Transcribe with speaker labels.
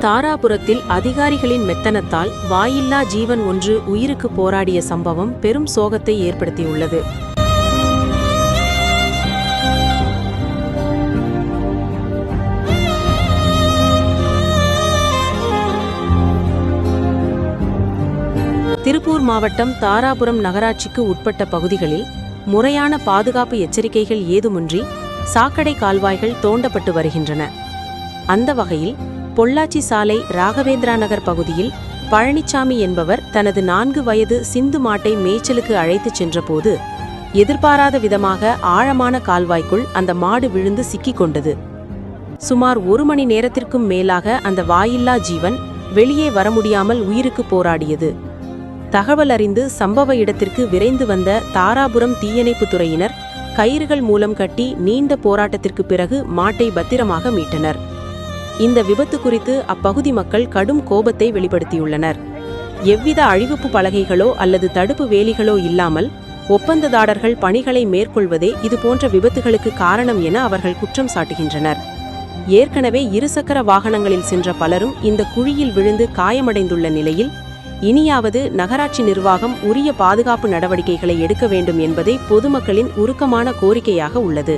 Speaker 1: தாராபுரத்தில் அதிகாரிகளின் மெத்தனத்தால் வாயில்லா ஜீவன் ஒன்று உயிருக்கு போராடிய சம்பவம் பெரும் சோகத்தை ஏற்படுத்தியுள்ளது. திருப்பூர் மாவட்டம் தாராபுரம் நகராட்சிக்கு உட்பட்ட பகுதிகளில் முறையான பாதுகாப்பு எச்சரிக்கைகள் ஏதுமின்றி சாக்கடை கால்வாய்கள் தோண்டப்பட்டு வருகின்றன. அந்த வகையில் பொள்ளாச்சி சாலை ராகவேந்திரா நகர் பகுதியில் பழனிசாமி என்பவர் தனது 4 வயது சிந்து மாட்டை மேய்ச்சலுக்கு அழைத்துச் சென்றபோது எதிர்பாராத விதமாக ஆழமான கால்வாய்க்குள் அந்த மாடு விழுந்து சிக்கிக் கொண்டது. சுமார் 1 மணி நேரத்திற்கும் மேலாக அந்த வாயில்லா ஜீவன் வெளியே வர முடியாமல் உயிருக்கு போராடியது. தகவல் அறிந்து சம்பவ இடத்திற்கு விரைந்து வந்த தாராபுரம் தீயணைப்புத் துறையினர் கயிறுகள் மூலம் கட்டி நீண்ட போராட்டத்திற்கு பிறகு மாட்டை பத்திரமாக மீட்டனர். இந்த விபத்து குறித்து அப்பகுதி மக்கள் கடும் கோபத்தை வெளிப்படுத்தியுள்ளனர். எவ்வித அழிவுப்பு பலகைகளோ அல்லது தடுப்பு வேலிகளோ இல்லாமல் ஒப்பந்ததாரர்கள் பணிகளை மேற்கொள்வதே இதுபோன்ற விபத்துகளுக்கு காரணம் என அவர்கள் குற்றம் சாட்டுகின்றனர். ஏற்கனவே இருசக்கர வாகனங்களில் சென்ற பலரும் இந்த குழியில் விழுந்து காயமடைந்துள்ள நிலையில் இனியாவது நகராட்சி நிர்வாகம் உரிய பாதுகாப்பு நடவடிக்கைகளை எடுக்க வேண்டும் என்பதே பொதுமக்களின் உருக்கமான கோரிக்கையாக உள்ளது.